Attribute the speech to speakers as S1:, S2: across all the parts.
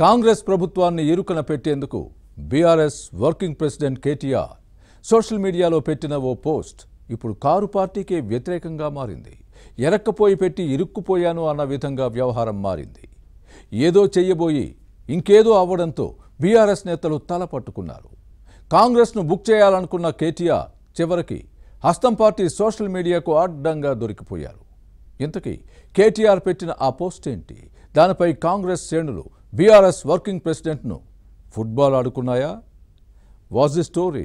S1: కాంగ్రెస్ ప్రభుత్వాన్ని ఇరుకున పెట్టేందుకు BRS working president KTR social మీడియాలో పెట్టిన ఓ పోస్ట్ ఇప్పుడు కారు పార్టీకే వ్యతిరేకంగా మారింది. ఎరక్కపోయి పెట్టి ఇరుక్కుపోయాను అన్న విధంగా వ్యవహారం మారింది. ఏదో చెయ్యబోయి ఇంకేదో అవ్వడంతో బీఆర్ఎస్ నేతలు తల పట్టుకున్నారు. కాంగ్రెస్ను బుక్ చేయాలనుకున్న కేటీఆర్ చివరికి హస్తం పార్టీ సోషల్ మీడియాకు అడ్డంగా దొరికిపోయారు. ఇంతకీ కేటీఆర్ పెట్టిన ఆ పోస్ట్ ఏంటి? దానిపై కాంగ్రెస్ శ్రేణులు బీఆర్ఎస్ వర్కింగ్ ప్రెసిడెంట్ను ఫుట్బాల్ ఆడుకున్నాయా? Was the story?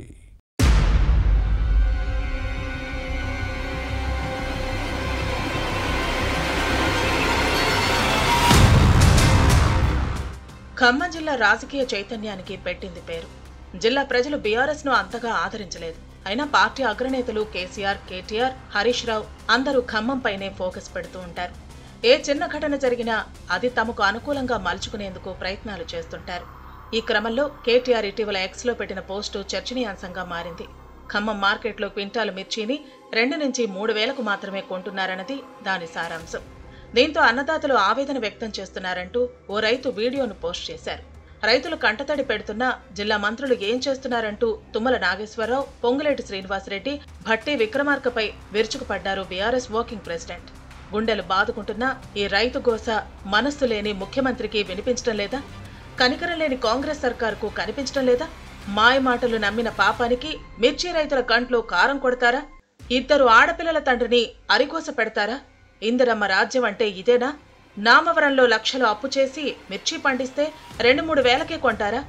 S2: ఖమ్మం జిల్లా రాజకీయ చైతన్యానికి పెట్టింది పేరు. జిల్లా ప్రజలు బీఆర్ఎస్ ను అంతగా ఆదరించలేదు. అయినా పార్టీ అగ్రనేతలు కేసీఆర్, కేటీఆర్, హరీష్ రావు అందరూ ఖమ్మంపైనే ఫోకస్ పెడుతూ ఉంటారు. ఏ చిన్న ఘటన జరిగినా అది తమకు అనుకూలంగా మలుచుకునేందుకు ప్రయత్నాలు చేస్తుంటారు. ఈ క్రమంలో కేటీఆర్ ఇటీవల ఎక్స్లో పెట్టిన పోస్టు చర్చనీయాంశంగా మారింది. ఖమ్మం మార్కెట్లో క్వింటాలు మిర్చిని 2 నుంచి 3 వేలకు మాత్రమే కొంటున్నారన్నది దాని సారాంశం. దీంతో అన్నదాతలు ఆవేదన వ్యక్తం చేస్తున్నారంటూ ఓ రైతు వీడియోను పోస్ట్ చేశారు. రైతులు కంటతడి పెడుతున్నా జిల్లా మంత్రులు ఏం చేస్తున్నారంటూ తుమ్మల నాగేశ్వరరావు, పొంగులేటి శ్రీనివాసరెడ్డి, భట్టి విక్రమార్కపై విరుచుకుపడ్డారు బీఆర్ఎస్ వర్కింగ్ ప్రెసిడెంట్. గుండెలు బాదుకుంటున్నా ఈ రైతు గోస మనస్సు లేని ముఖ్యమంత్రికి వినిపించడం లేదా? కనికరం లేని కాంగ్రెస్ సర్కారుకు కనిపించడం లేదా? మాయ మాటలు నమ్మిన పాపానికి మిర్చి రైతుల కంట్లో కారం కొడతారా? 2 ఆడపిల్లల తండ్రిని అరికోస పెడతారా? ఇందిరమ్మ రాజ్యం అంటే ఇదేనా? నామవరంలో లక్షలు అప్పు చేసి మిర్చి పండిస్తే 2-3 వేలకే కొంటారా?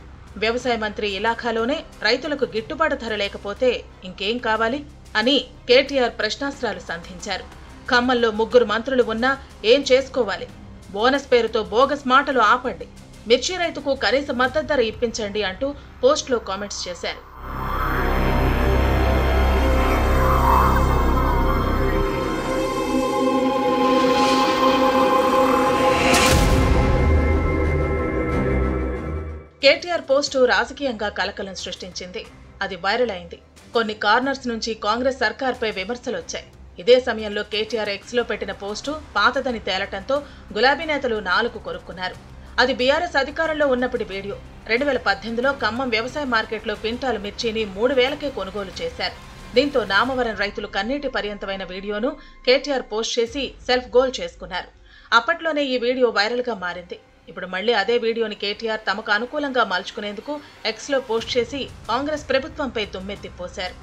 S2: వ్యవసాయ మంత్రి ఇలాఖాలోనే రైతులకు గిట్టుబాటు ధర లేకపోతే ఇంకేం కావాలి అని కేటీఆర్ ప్రశ్నాస్త్రాలు సంధించారు. ఖమ్మంలో 3 మంత్రులు ఉన్నా ఏం చేసుకోవాలి? బోనస్ పేరుతో బోగస్ మాటలు ఆపండి, మిర్చి రైతుకు కనీస మద్దతు ధర ఇప్పించండి అంటూ పోస్టులో కామెంట్స్ చేశారు. కేటీఆర్ పోస్టు రాజకీయంగా కలకలం సృష్టించింది. అది వైరల్ అయింది. కొన్ని కార్నర్స్ నుంచి కాంగ్రెస్ సర్కార్పై విమర్శలు వచ్చాయి. ఇదే సమయంలో కేటీఆర్ ఎక్స్లో పెట్టిన పోస్టు పాతదని తేలటంతో గులాబీ నేతలు నాలుగు కొరుక్కున్నారు. అది బీఆర్ఎస్ అధికారంలో ఉన్నప్పటి వీడియో. 2018లో ఖమ్మం వ్యవసాయ మార్కెట్లో క్వింటాలు మిర్చిని 3 వేలకే కొనుగోలు చేశారు. దీంతో నామవరం రైతులు కన్నీటి పర్యంతమైన వీడియోను కేటీఆర్ పోస్ట్ చేసి సెల్ఫ్ గోల్ చేసుకున్నారు. అప్పట్లోనే ఈ వీడియో వైరల్గా మారింది. ఇప్పుడు మళ్లీ అదే వీడియోని కేటీఆర్ తమకు అనుకూలంగా మలుచుకునేందుకు ఎక్స్లో పోస్ట్ చేసి కాంగ్రెస్ ప్రభుత్వంపై దుమ్మెత్తిపోశారు.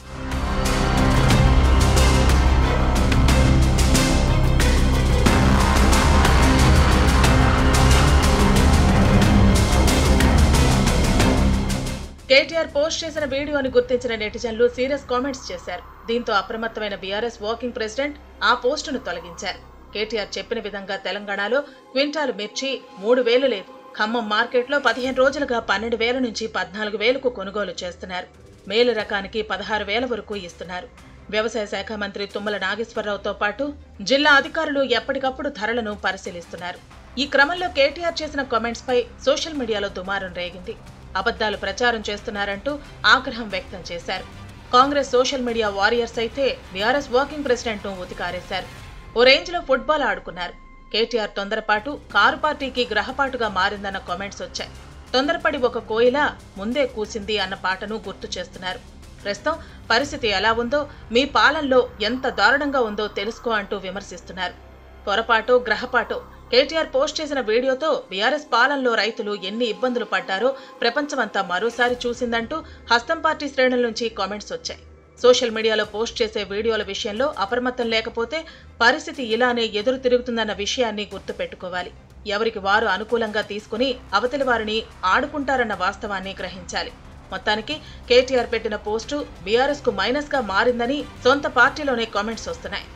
S2: కేటీఆర్ పోస్ట్ చేసిన వీడియోని గుర్తించిన నెటిజన్లు సీరియస్ కామెంట్స్ చేశారు. దీంతో అప్రమత్తమైన బీఆర్ఎస్ వర్కింగ్ ప్రెసిడెంట్ ఆ పోస్టును తొలగించారు. కేటీఆర్ చెప్పిన విధంగా తెలంగాణలో క్వింటాలు మిర్చి 3 వేలు లేదు. ఖమ్మం మార్కెట్లో 15 రోజులుగా 12 వేల నుంచి 14 వేలకు కొనుగోలు చేస్తున్నారు. మేలు రకానికి 16 వేల వరకు ఇస్తున్నారు. వ్యవసాయ శాఖ మంత్రి తుమ్మల నాగేశ్వరరావుతో పాటు జిల్లా అధికారులు ఎప్పటికప్పుడు ధరలను పరిశీలిస్తున్నారు. ఈ క్రమంలో కేటీఆర్ చేసిన కామెంట్స్ పై సోషల్ మీడియాలో దుమారం రేగింది. అబద్ధాలు ప్రచారం చేస్తున్నారంటూ ఆగ్రహం వ్యక్తం చేశారు. కాంగ్రెస్ సోషల్ మీడియా వారియర్స్ అయితే బీఆర్ఎస్ వర్కింగ్ ప్రెసిడెంట్ ను ఉతికారేశారు. ఓ రేంజ్ లో ఫుట్బాల్ ఆడుకున్నారు. కేటీఆర్ తొందరపాటు కారు పార్టీకి గ్రహపాటుగా మారిందన్న కామెంట్స్ వచ్చాయి. తొందరపడి ఒక కోయిల ముందే కూసింది అన్న పాటను గుర్తు చేస్తున్నారు. ప్రస్తుతం పరిస్థితి ఎలా ఉందో, మీ పాలనలో ఎంత దారుణంగా ఉందో తెలుసుకో అంటూ విమర్శిస్తున్నారు. పొరపాటో గ్రహపాటో కేటీఆర్ పోస్ట్ చేసిన వీడియోతో బీఆర్ఎస్ పాలనలో రైతులు ఎన్ని ఇబ్బందులు పడ్డారో ప్రపంచమంతా మరోసారి చూసిందంటూ హస్తం పార్టీ శ్రేణుల నుంచి కామెంట్స్ వచ్చాయి. సోషల్ మీడియాలో పోస్ట్ చేసే వీడియోల విషయంలో అప్రమత్తం లేకపోతే పరిస్థితి ఇలానే ఎదురు తిరుగుతుందన్న విషయాన్ని గుర్తుపెట్టుకోవాలి. ఎవరికి వారు అనుకూలంగా తీసుకుని అవతలి వారిని ఆడుకుంటారన్న వాస్తవాన్ని గ్రహించాలి. మొత్తానికి కేటీఆర్ పెట్టిన పోస్టు బీఆర్ఎస్ కు మైనస్ గా మారిందని సొంత పార్టీలోనే కామెంట్స్ వస్తున్నాయి.